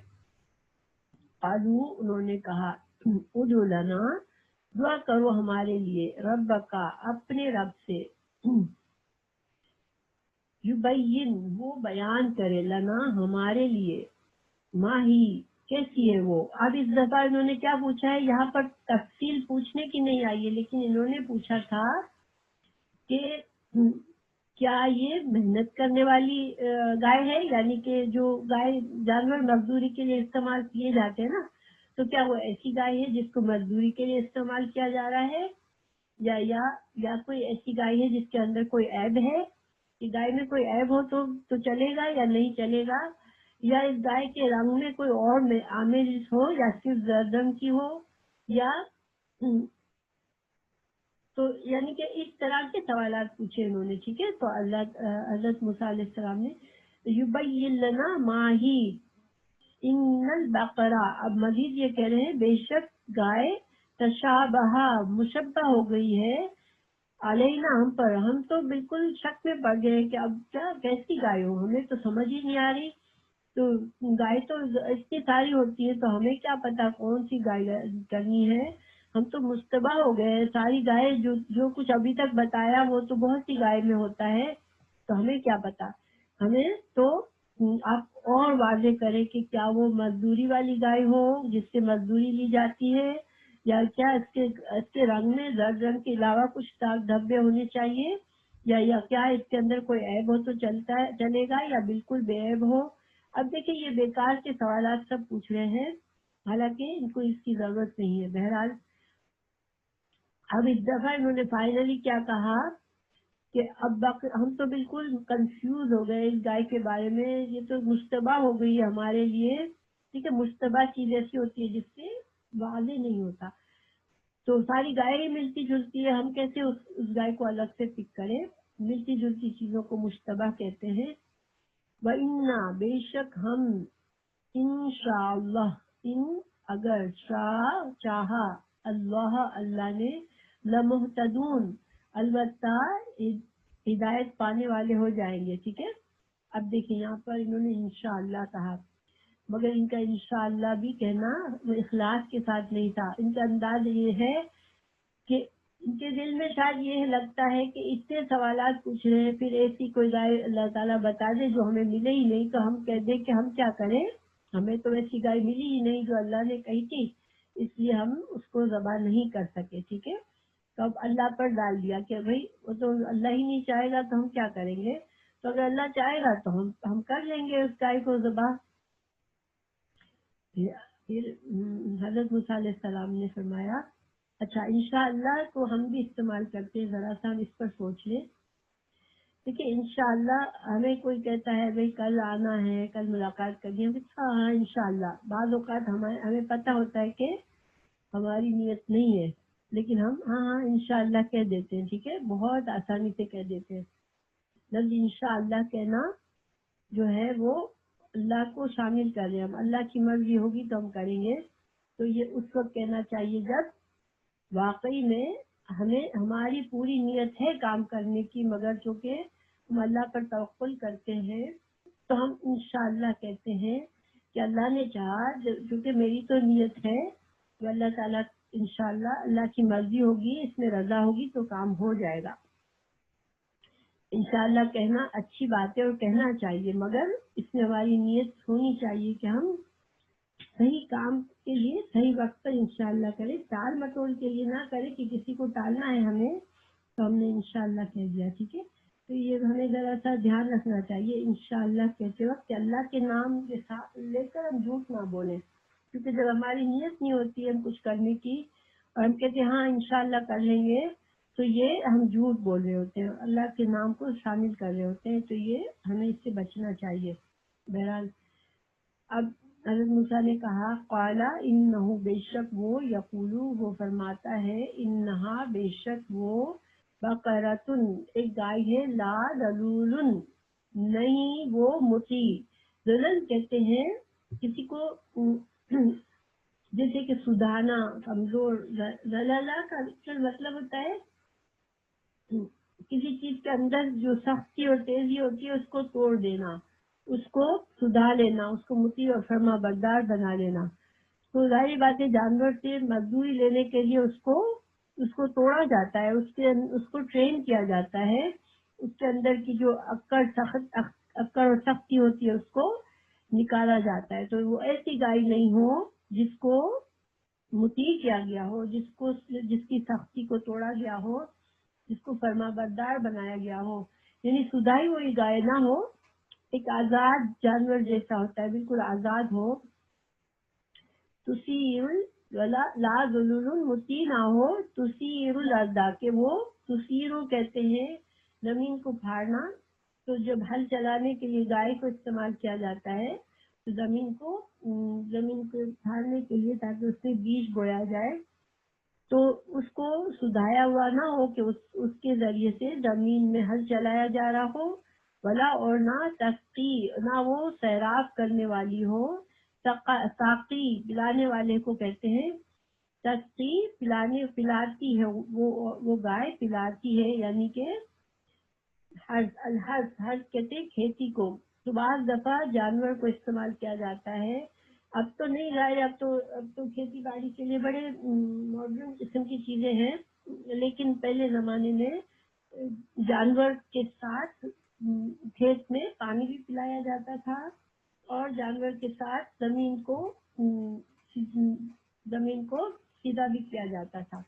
قالو انہوں نے کہا ادعو لنا دعا کرو ہمارے لیے، ربکا اپنے رب سے، یبین وہ بیان کرے، لنا ہمارے لیے، ماہی کیسی ہے وہ. اب اس دفعہ انہوں نے کیا پوچھا ہے، یہاں پر تفصیل پوچھنے کی نہیں آئی ہے، لیکن انہوں نے پوچھا تھا کہ کیا یہ محنت کرنے والی گائے ہے، یعنی کہ جو گائے جانور مزدوری کے لیے استعمال کیے جاتے ہیں نا، تو کیا وہ ایسی گائے ہے جس کو مزدوری کے لیے استعمال کیا جا رہا ہے، یا کوئی ایسی گائے ہے جس کے اندر کوئی عیب ہے، کہ گائے میں کوئی عیب ہو تو چلے گا یا نہیں چلے گا، یا اس گائے کے رنگ میں کوئی اور آمیز ہو، یا صرف زرد رنگ کی ہو، یا تو یعنی کہ اس طرح کے سوالات پوچھے انہوں نے. ٹھیک ہے، تو حضرت موسیٰ علیہ السلام نے یبین لنا ماہی ان البقرہ، اب مزید یہ کہہ رہے ہیں بے شک گائے تشابہ مشبہ ہو گئی ہے، علینا ہم پر، ہم تو بالکل شک میں پڑ گئے کہ اب کیا کیسی گائے ہو، ہمیں تو سمجھ ہی نہیں آ رہی. تو گائے تو اتنی ساری ہوتی ہے تو ہمیں کیا پتا کون سی گائے کرنی ہے، ہم تو مشتبہ ہو گئے. ساری گائے جو کچھ ابھی تک بتایا وہ تو بہت سی گائے میں ہوتا ہے، تو ہمیں کیا پتا. ہمیں تو آپ اور واضح کریں کہ کیا وہ مزدوری والی گائے ہو جس سے مزدوری لی جاتی ہے، یا کیا اس کے رنگ میں زرد رنگ کے علاوہ کچھ داغ دھبے ہونے چاہیے، یا کیا اس کے اندر کوئی عیب ہو تو چلے گا، یا بالکل بے عیب ہو. اب دیکھیں یہ بیکار کے سوالات سب پوچھ رہے ہیں، حالانکہ ان کو اس کی ضرورت نہیں ہے. بہرحال اب اس دفعہ انہوں نے فائنلی کیا کہا کہ اب ہم تو بالکل کنفیوز ہو گئے اس گائے کے بارے میں، یہ تو مشتبہ ہو گئی ہے ہمارے لیے. ٹھیک ہے، مشتبہ چیز ایسی ہوتی ہے جس سے واضح نہیں ہوتا. تو ساری گائے ملتی جلتی ہے، ہم کیسے اس گائے کو الگ سے پک کریں. ملتی جلتی چیزوں کو مشتبہ کہتے ہیں. وَإِنَّا بے شک ہم، انشاءاللہ، ان اگر چاہا اللہ، اللہ نے، لمہتدون البتہ ہدایت پانے والے ہو جائیں گے. ٹھیک ہے، اب دیکھیں یہاں پر انہوں نے انشاءاللہ کہا، مگر ان کا انشاءاللہ بھی کہنا وہ اخلاص کے ساتھ نہیں تھا. ان کا انداز یہ ہے کہ ان کے دل میں شاید یہ لگتا ہے کہ اتنے سوالات پوچھ رہے ہیں، پھر ایسی کوئی گائے اللہ تعالیٰ بتا دے جو ہمیں ملے ہی نہیں، تو ہم کہہ دیں کہ ہم کیا کریں، ہمیں تو ویسی گائے ملی ہی نہیں جو اللہ نے کہی تھی، اس لیے ہم اس کو ذبح نہیں کر سکے. ٹھیک ہے، تو اب اللہ پر ڈال دیا کہ بھائی وہ تو اللہ ہی نہیں چاہے گا تو ہم کیا کریں گے، تو اگر اللہ چاہے گا تو ہم کر لیں گے اس گائے کو ذبح. پھر حضرت موسیٰ علیہ السلام نے فرمایا اچھا انشاءاللہ کو ہم بھی استعمال کرتے ہیں، ذرا سا ہم اس پر سوچ لیں. دیکھیے انشاءاللہ ہمیں کوئی کہتا ہے بھائی کل آنا ہے، کل ملاقات کرنی ہے، ہاں انشاءاللہ. بعض اوقات ہمیں پتہ ہوتا ہے کہ ہماری نیت نہیں ہے، لیکن ہم ہاں انشاءاللہ کہہ دیتے ہیں. ٹھیک ہے، بہت آسانی سے کہہ دیتے ہیں. لفظ انشاءاللہ کہنا جو ہے وہ اللہ کو شامل کر رہے ہیں، ہم اللہ کی مرضی ہوگی تو ہم کریں گے. تو یہ اس وقت کہنا چاہیے جب واقعی میں ہماری پوری نیت ہے کام کرنے کی، مگر چونکہ ہم اللہ پر توکل کرتے ہیں تو ہم انشاءاللہ کہتے ہیں کہ اللہ نے چاہا، چونکہ میری تو نیت ہے کہ اللہ تعالیٰ انشاءاللہ اللہ کی مرضی ہوگی، اس میں رضا ہوگی تو کام ہو جائے گا. انشاءاللہ کہنا اچھی بات ہے اور کہنا چاہیے، مگر اس میں ہماری نیت ہونی چاہیے کہ ہم صحیح کام کے لیے صحیح وقت پر انشاءاللہ کریں، ٹال مٹول کے لیے نہ کریں کہ کسی کو ٹالنا ہے ہمیں تو ہم نے انشاءاللہ کہہ دیا. ٹھیک ہے، تو یہ ہمیں ذرا سا دھیان رکھنا چاہیے انشاءاللہ کہتے وقت کہ اللہ کے نام کے ساتھ لے کر ہم جھوٹ نہ بولیں، کیونکہ جب ہماری نیت نہیں ہوتی ہے ہم کچھ کرنے کی اور ہم کہتے ہیں ہاں انشاءاللہ کر لیں گے، تو یہ ہم جھوٹ بول رہے ہوتے ہیں، اللہ کے نام کو شامل کر رہے ہوتے ہیں. تو یہ ہمیں اس سے بچنا چاہیے. بہرحال اب حضرت موسیٰ نے کہا قالا انہو بے شک وہ، یقولو وہ فرماتا ہے، انہا بے شک وہ، بقرتن ایک گائے ہے، لا ذلول نہیں وہ مطیع. ذلل کہتے ہیں کسی کو جیسے کہ سدھانا، کمزور. ذلالہ کا مطلب ہوتا ہے کسی چیز کے اندر جو سختی اور تیزی ہوتی ہے اس کو توڑ دینا، اس کو سدھا لینا، اس کو مطیع اور فرما بردار بنا لینا. تو ظاہر بات ہے جانور سے مزدوری لینے کے لیے اس کو توڑا جاتا ہے، اس کو ٹرین کیا جاتا ہے، اس کے اندر کی جو اکڑ اور سختی ہوتی ہے اس کو نکالا جاتا ہے. تو وہ ایسی گائے نہیں ہو جس کو مطیع کیا گیا ہو، جس کی سختی کو توڑا گیا ہو، جس کو فرما بردار بنایا گیا ہو. یعنی سدھائی ہوئی گائے نہ ہو، ایک آزاد جانور جیسا ہوتا ہے، بالکل آزاد ہو. تسیر لا ذلول مطیع نہ ہو، تسیر الارض کہ وہ تسیرو کہتے ہیں زمین کو پھاڑنا. تو جب ہل چلانے کے لیے گائے کو استعمال کیا جاتا ہے تو زمین کو پھاڑنے کے لیے تاکہ اس میں بیج بویا جائے، تو اس کو سدھایا ہوا نہ ہو کہ اس کے ذریعے سے زمین میں ہل چلایا جا رہا ہو، ولا اور نہ تسقی نہ وہ سیراب کرنے والی ہو. ساقی پلانے والے کو کہتے ہیں، تسقی پلاتی ہے، وہ گائے پلاتی ہے، یعنی کہ ہرز کہتے ہیں کھیتی کو. تو بعض دفعہ جانور کو استعمال کیا جاتا ہے، اب تو نہیں ظاہر، اب تو کھیتی باڑی کے لیے بڑے ماڈرن قسم کی چیزیں ہیں، لیکن پہلے زمانے میں جانور کے ساتھ کھیت میں پانی بھی پلایا جاتا تھا اور جانور کے ساتھ زمین کو سیدھا بھی کیا جاتا تھا.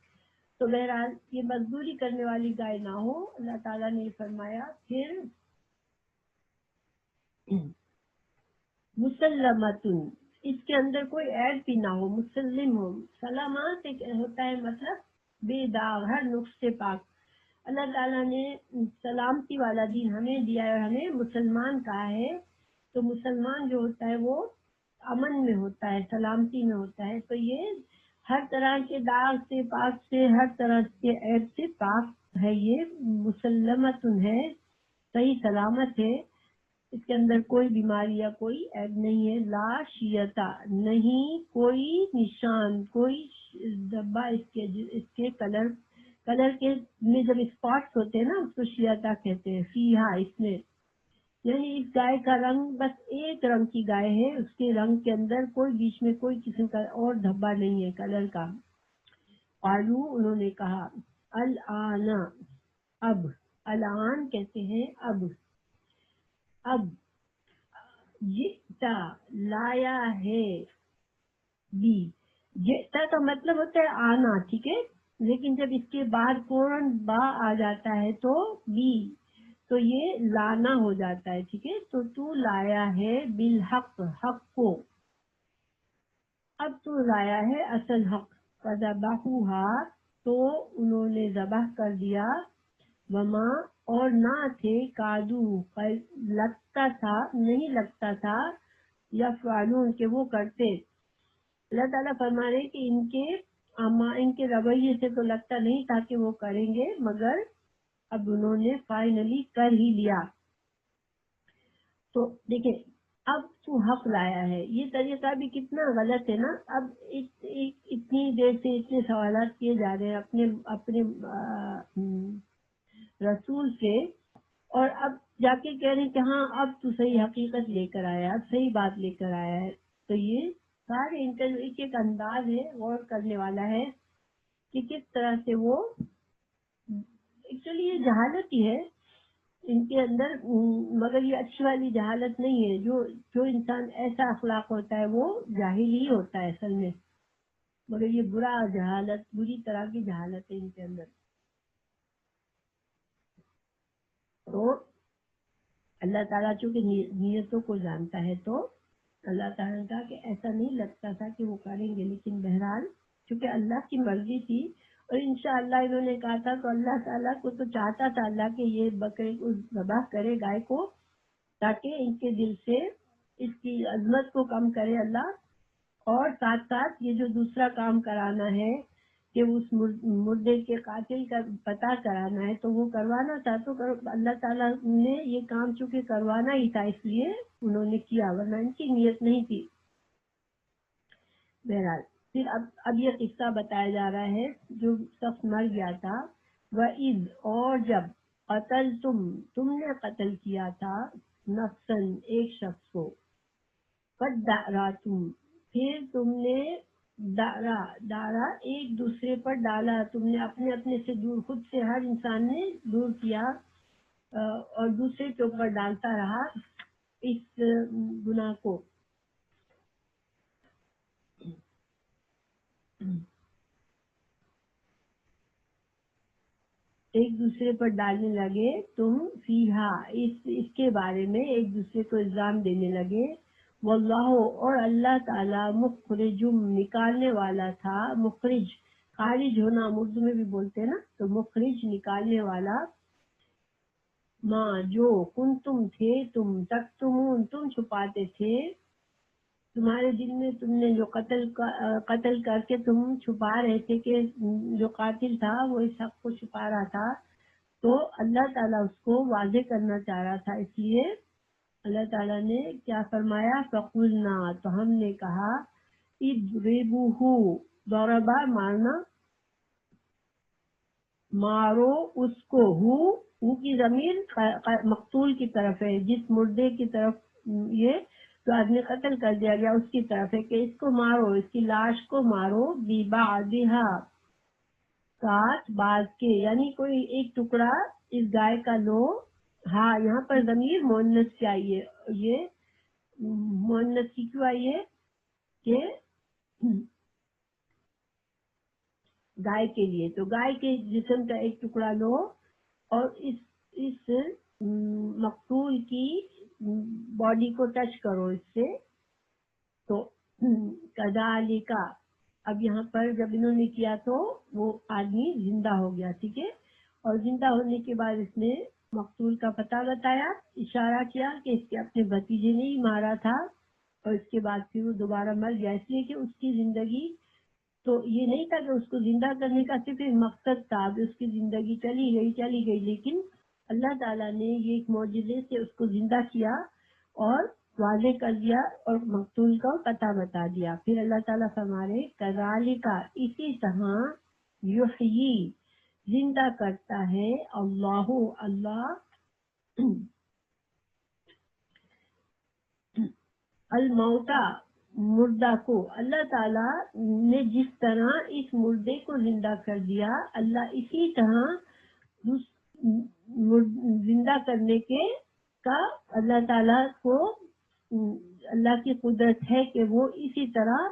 تو بہرحال یہ مزدوری کرنے والی گائے نہ ہو. اللہ تعالیٰ نے فرمایا پھر مسلمتن اس کے اندر کوئی عیب بھی نہ ہو، مسلم ہو. سلامات ہوتا ہے مطلب بے داغ، ہر نقص سے پاک. اللہ تعالیٰ نے سلامتی والا دین ہمیں دیا ہے اور ہمیں مسلمان کہا ہے. تو مسلمان جو ہوتا ہے وہ امن میں ہوتا ہے، سلامتی میں ہوتا ہے. تو یہ ہر طرح کے داغ سے پاک سے، ہر طرح کے عیب سے پاک ہے. یہ مسلمتن ہے، صحیح سلامت ہے، اس کے اندر کوئی بیماری یا کوئی عیب نہیں ہے. لا شیعتا نہیں کوئی نشان، کوئی دبا اس کے کلر کے میں جب اسپاٹس ہوتے ہیں نا اس کو شیعتا کہتے ہیں. فیہا اس میں یعنی اس گائے کا رنگ بس ایک رنگ کی گائے ہے، اس کے رنگ کے اندر کوئی بیچ میں کوئی قسم کا اور دھبا نہیں ہے کلر کا. قالو انہوں نے کہا الآن اب، الآن کہتے ہیں اب، اب جئتا لایا ہے، بی، جئتا کا مطلب ہوتا ہے آنا، ٹھیک ہے، لیکن جب اس کے بعد فوراً با آ جاتا ہے تو بی، تو یہ لانا ہو جاتا ہے، ٹھیک ہے، تو لایا ہے بالحق، حق کو، اب تو لایا ہے اصل حق، فذبحوها، تو انہوں نے ذبح کر دیا، وما، اور نہ تھے، کادو، لگتا تھا، نہیں لگتا تھا، یا فعلون، کہ وہ کرتے، اللہ تعالیٰ فرما رہے کہ ان کے رویے سے تو لگتا نہیں تھا کہ وہ کریں گے، مگر اب انہوں نے فائنلی کر ہی لیا۔ تو دیکھیں، اب تو حق لایا ہے، یہ طریقہ بھی کتنا غلط ہے نا۔ اب اتنی دیر سے اتنے سوالات کیے جا رہے ہیں اپنے رسول سے، اور اب جا کے کہہ رہے ہیں کہ ہاں اب تو صحیح حقیقت لے کر آیا، اب صحیح بات لے کر آیا ہے۔ تو یہ سارے انٹرویو ایک انداز ہے غور کرنے والا ہے کہ کس طرح سے وہ، ایکچولی یہ جہالت ہی ہے ان کے اندر، مگر یہ اچھی والی جہالت نہیں ہے۔ جو انسان ایسا اخلاق ہوتا ہے وہ جاہل ہی ہوتا ہے اصل میں، مگر یہ برا جہالت، بری طرح کی جہالت ہے ان کے اندر۔ تو اللہ تعالیٰ چونکہ نیتوں کو جانتا ہے، تو اللہ تعالیٰ نے کہا کہ ایسا نہیں لگتا تھا کہ وہ کریں گے، لیکن بہرحال چونکہ اللہ کی مرضی تھی، اور انشاءاللہ انہوں نے کہا تھا، تو اللہ تعالیٰ کو تو چاہتا تھا اللہ کہ یہ بکرے کو ذبح کرے، گائے کو، تاکہ ان کے دل سے اس کی عظمت کو کم کرے اللہ، اور ساتھ ساتھ یہ جو دوسرا کام کرانا ہے کہ اس مردے کے قاتل کا پتہ کرانا ہے، تو وہ کروانا تھا، تو اللہ تعالیٰ نے یہ کام چونکہ کروانا ہی تھا، اس لیے انہوں نے کیا، ورنہ ان کی نیت نہیں تھی۔ بہرحال پھر اب یہ قصہ بتایا جا رہا ہے جو شخص مر گیا تھا، وَإِذْ، اور جب، تم نے قتل کیا تھا، نفسن، ایک شخص کو، فَدَّعْرَاتُمْ، پھر تم نے دارا ایک دوسرے پر ڈالا، تم نے اپنے سے دور، خود سے ہر انسان نے دور کیا، اور دوسرے کے اوپر ڈالتا رہا اس گناہ کو۔ ایک دوسرے پر ڈالنے لگے تم، فیہا، اس کے بارے میں ایک دوسرے کو الزام دینے لگے، واللہ، اور اللہ تعالیٰ، مخرجم، نکالنے والا تھا، مخرج، خارج ہونا اردو میں بھی بولتے ہیں نا، تو مخرج، نکالنے والا، ماں، جو، کنتم، تھے تم، تکتمون، تم چھپاتے تھے، تمہارے دل میں تم نے جو قتل کر کے تم چھپا رہے تھے کہ جو قاتل تھا وہ اس حق کو چھپا رہا تھا، تو اللہ تعالیٰ اس کو واضح کرنا چاہ رہا تھا، اس لیے اللہ تعالیٰ نے کیا فرمایا، فَقُلْنَا، تو ہم نے کہا، اضربوہ، ضربا، مارنا، مارو اس کو، ہو کی ضمیر مقتول کی طرف ہے، جس مردے کی طرف یہ جو آدمی قتل کر دیا گیا اس کی طرف ہے کہ اس کو مارو، اس کی لاش کو مارو، بِبَعْضِهَا، ساتھ بعض کے، یعنی کوئی ایک ٹکڑا اس گائے کا لو۔ ہاں، یہاں پر ضمیر مؤنث کی آئی ہے، یہ مؤنث کی کیوں آئی ہے کہ گائے کے لیے، تو گائے کے جسم کا ایک ٹکڑا لو اور اس مقتول کی باڈی کو ٹچ کرو اس سے، تو کذالک، اب یہاں پر جب انہوں نے کیا تو وہ آدمی زندہ ہو گیا، ٹھیک ہے، اور زندہ ہونے کے بعد اس نے مقتول کا پتہ بتایا، اشارہ کیا کہ اس کے اپنے بھتیجے نے ہی مارا تھا، اور اس کے بعد پھر وہ دوبارہ مر گیا، اس لیے کہ اس کی زندگی، تو یہ نہیں تھا کہ اس کو زندہ کرنے کا صرف ایک مقصد تھا، اب اس کی زندگی چلی گئی، لیکن اللہ تعالیٰ نے یہ ایک معجزے سے اس کو زندہ کیا اور واضح کر دیا اور مقتول کا پتہ بتا دیا۔ پھر اللہ تعالیٰ فرمارے، کذالک، اسی طرح، یحیی، زندہ کرتا ہے، اللہ الموتا، مردہ کو اللہ تعالیٰ نے جس طرح اس مردے کو زندہ کر دیا، اللہ اسی طرح زندہ کرنے کا اللہ تعالیٰ کو اللہ کی قدرت ہے کہ وہ اسی طرح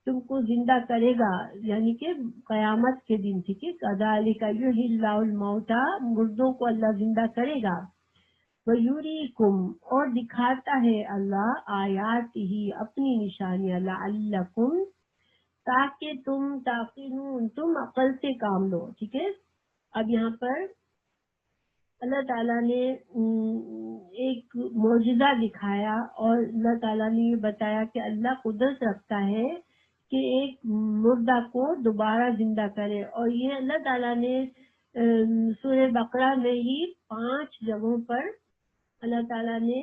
تم کو زندہ کرے گا، یعنی کہ قیامت کے دن، ٹھیک ہے، کذالک یحیی اللہ الموتیٰ، مردوں کو اللہ زندہ کرے گا، وَيُرِيكُمْ، اور دکھاتا ہے اللہ آیاتہ اپنی نشانیاں، لعلکم، تاکہ تم تعقلون، تم عقل سے کام لو، ٹھیک ہے۔ اب یہاں پر اللہ تعالیٰ نے ایک معجزہ دکھایا اور اللہ تعالیٰ نے یہ بتایا کہ اللہ قدرت رکھتا ہے کہ ایک مردہ کو دوبارہ زندہ کرے، اور یہ اللہ تعالیٰ نے سورہ بقرہ میں ہی 5 جگہوں پر اللہ تعالیٰ نے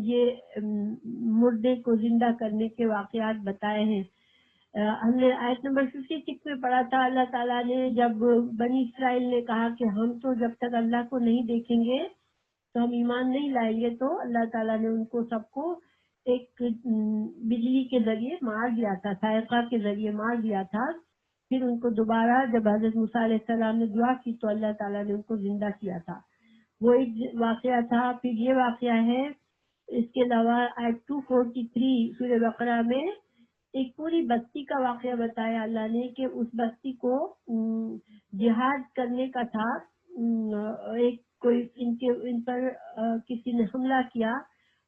یہ مردے کو زندہ کرنے کے واقعات بتائے ہیں۔ ہم نے آیت نمبر 56 میں پڑھا تھا، اللہ تعالیٰ نے جب بنی اسرائیل نے کہا کہ ہم تو جب تک اللہ کو نہیں دیکھیں گے تو ہم ایمان نہیں لائیں گے، تو اللہ تعالیٰ نے ان کو سب کو ایک بجلی کے ذریعے مار دیا تھا، صاعقہ کے ذریعے مار دیا تھا۔ پھر ان کو دوبارہ جب حضرت موسیٰ علیہ السلام نے دعا کی تو اللہ تعالیٰ نے ان کو زندہ کیا تھا، وہ ایک واقعہ تھا۔ پھر یہ واقعہ ہے، اس کے علاوہ آیت 243 سورہ بقرہ میں ایک پوری بستی کا واقعہ بتایا اللہ نے کہ اس بستی کو جہاد کرنے کا تھا، ایک کوئی ان پر کسی نے حملہ کیا،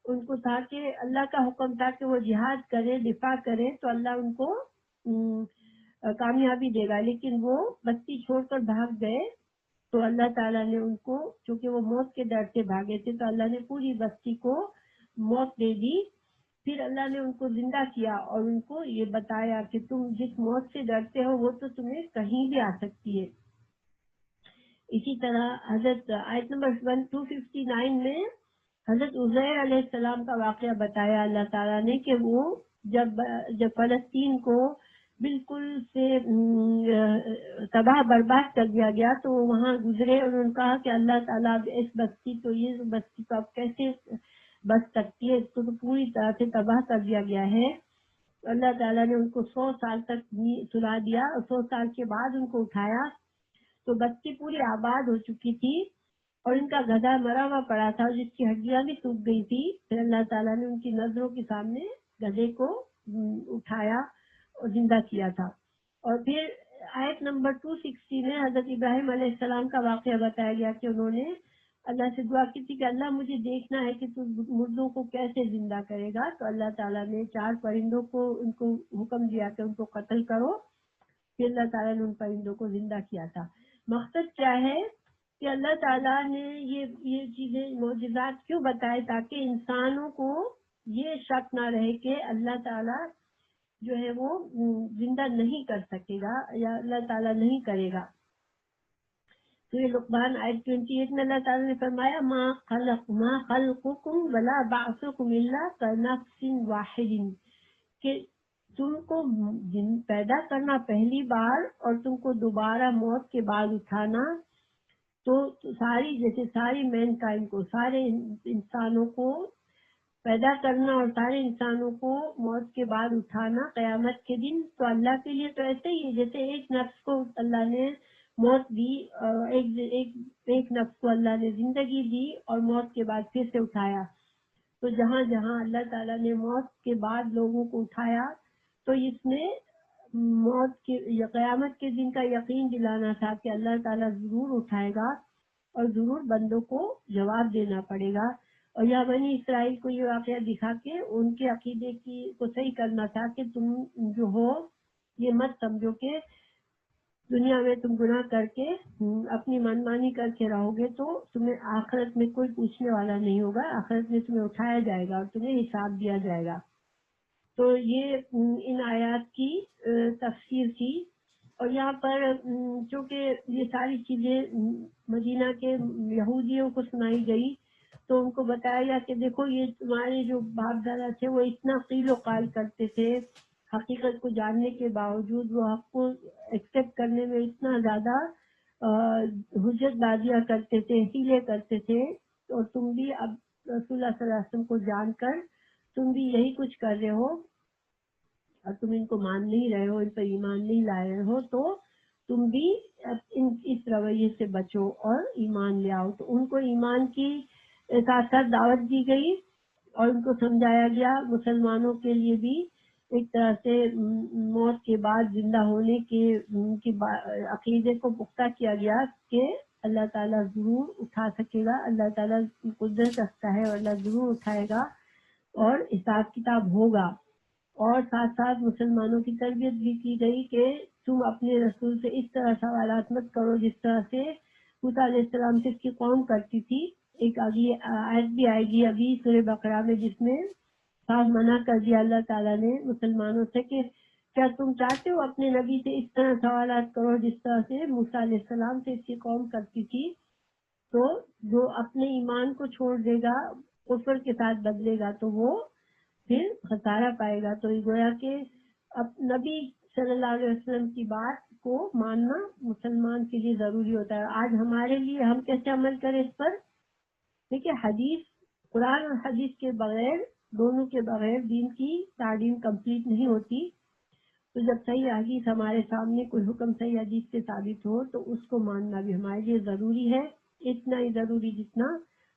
ان کو تھا کہ اللہ کا حکم تھا کہ وہ جہاد کرے، دفاع کرے تو اللہ ان کو کامیابی دے گا، لیکن وہ بستی چھوڑ کر بھاگ گئے تو اللہ تعالیٰ نے ان کو، چونکہ وہ موت کے ڈر سے بھاگے تھے، تو اللہ نے پوری بستی کو موت دے دی۔ پھر اللہ نے ان کو زندہ کیا اور ان کو یہ بتایا کہ تم جس موت سے ڈرتے ہو وہ تو تمہیں کہیں بھی آ سکتی ہے۔ اسی طرح حضرت آیت نمبر 259 میں حضرت عزیر علیہ السلام کا واقعہ بتایا اللہ تعالیٰ نے کہ وہ جب فلسطین کو بالکل سے تباہ برباد کر دیا گیا تو وہ وہاں گزرے، اور انہوں نے کہا کہ اللہ تعالیٰ اس بستی تو اب کیسے بچ سکتی ہے، اس کو تو پوری طرح سے تباہ کر دیا گیا ہے۔ اللہ تعالیٰ نے ان کو 100 سال تک سلا دیا، اور 100 سال کے بعد ان کو اٹھایا تو بستی پوری آباد ہو چکی تھی اور ان کا گدھا مرا ہوا پڑا تھا جس کی ہڈیاں بھی سوکھ گئی تھی۔ پھر اللہ تعالیٰ نے ان کی نظروں کے سامنے گدھے کو اٹھایا اور زندہ کیا تھا۔ اور پھر آیت نمبر 260 میں حضرت ابراہیم علیہ السلام کا واقعہ بتایا گیا کہ انہوں نے اللہ سے دعا کی تھی کہ اللہ مجھے دیکھنا ہے کہ تو مردوں کو کیسے زندہ کرے گا، تو اللہ تعالیٰ نے 4 پرندوں کو ان کو حکم دیا کہ ان کو قتل کرو، پھر اللہ تعالیٰ نے ان پرندوں کو زندہ کیا تھا۔ مقصد کیا ہے کہ اللہ تعالیٰ نے یہ چیزیں معجزات کیوں بتائے، تاکہ انسانوں کو یہ شک نہ رہے کہ اللہ تعالیٰ جو ہے وہ زندہ نہیں کر سکے گا یا اللہ تعالیٰ نہیں کرے گا۔ سورہ لقمان آیت 28 میں اللہ تعالیٰ نے فرمایا ما خلقکم ولا بعثکم الا کنفس واحد، کہ تم کو پیدا کرنا پہلی بار اور تم کو دوبارہ موت کے بعد اٹھانا، تو ساری مین کائنڈ کو، سارے انسانوں کو پیدا کرنا اور سارے انسانوں کو موت کے بعد اٹھانا قیامت کے دن، تو اللہ کے لیے تو ایسے ہی ہے جیسے ایک نفس کو اللہ نے موت دی، ایک نفس کو اللہ نے زندگی دی اور موت کے بعد پھر سے اٹھایا، تو جہاں جہاں اللہ تعالیٰ نے موت کے بعد لوگوں کو اٹھایا تو اس میں موت کے قیامت کے دن کا یقین دلانا تھا کہ اللہ تعالیٰ ضرور اٹھائے گا اور ضرور بندوں کو جواب دینا پڑے گا۔ اور یہ بنی اسرائیل کو یہ واقعہ دکھا کے ان کے عقیدے کو صحیح کرنا تھا کہ تم جو ہو یہ مت سمجھو کہ دنیا میں تم گناہ کر کے اپنی منمانی کر کے رہو گے تو تمہیں آخرت میں کوئی پوچھنے والا نہیں ہوگا، آخرت میں تمہیں اٹھایا جائے گا اور تمہیں حساب دیا جائے گا۔ تو یہ ان آیات کی تفسیر تھی، اور یہاں پر چونکہ یہ ساری چیزیں مدینہ کے یہودیوں کو سنائی گئی تو ان کو بتایا گیا کہ دیکھو یہ تمہارے جو باپ دادا تھے وہ اتنا قیل و قال کرتے تھے، حقیقت کو جاننے کے باوجود وہ حق کو ایکسپٹ کرنے میں اتنا زیادہ حجت بازیاں کرتے تھے، ہیلے کرتے تھے، اور تم بھی اب رسول اللہ صلی اللہ علیہ وسلم کو جان کر تم بھی یہی کچھ کر رہے ہو، اور تم ان کو مان نہیں رہے ہو, ان پر ایمان نہیں لائے رہے ہو, تو تم بھی اس رویے سے بچو اور ایمان لے آؤ. تو ان کو ایمان کی ساتھ ساتھ دعوت دی گئی اور ان کو سمجھایا گیا. مسلمانوں کے لیے بھی ایک طرح سے موت کے بعد زندہ ہونے کے عقیدے کو پختہ کیا گیا کہ اللہ تعالیٰ ضرور اٹھا سکے گا, اللہ تعالیٰ کی قدرت رکھتا ہے اور اللہ ضرور اٹھائے گا اور حساب کتاب ہوگا. اور ساتھ ساتھ مسلمانوں کی تربیت بھی کی گئی کہ تم اپنے رسول سے اس طرح سوالات مت کرو جس طرح سے موسیٰ علیہ السلام سے اس کی قوم کرتی تھی. ایک آگے آیت بھی آئے گی ابھی سورہ بقرہ میں جس میں صاف منع کر دیا اللہ تعالیٰ نے مسلمانوں سے کہ کیا تم چاہتے ہو اپنے نبی سے اس طرح سوالات کرو جس طرح سے موسیٰ علیہ السلام سے اس کی قوم کرتی تھی. تو جو اپنے ایمان کو چھوڑ دے گا, کفر کے ساتھ بدلے گا, تو وہ پھر خسارہ پائے گا. تو یہ گویا کہ نبی صلی اللہ علیہ وسلم کی بات کو ماننا مسلمان کے لیے ضروری ہوتا ہے. آج ہمارے لیے ہم کیسے عمل کریں اس پر؟ دیکھیے, حدیث, قرآن اور حدیث کے بغیر, دونوں کے بغیر دین کی تعلیم کمپلیٹ نہیں ہوتی. تو جب صحیح حدیث ہمارے سامنے, کوئی حکم صحیح حدیث سے ثابت ہو, تو اس کو ماننا بھی ہمارے لیے ضروری ہے, اتنا ہی ضروری جتنا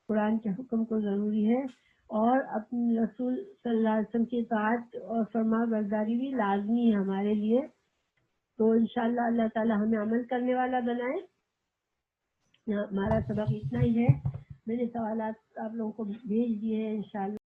قرآن کے حکم کو ضروری ہے. اور اپنے رسول صلی اللہ علیہ وسلم کی اطاعت اور فرما برداری بھی لازمی ہے ہمارے لیے. تو انشاءاللہ اللہ تعالی ہمیں عمل کرنے والا بنائے. ہمارا سبق اتنا ہی ہے. میرے سوالات آپ لوگوں کو بھیج دیے ہیں انشاءاللہ.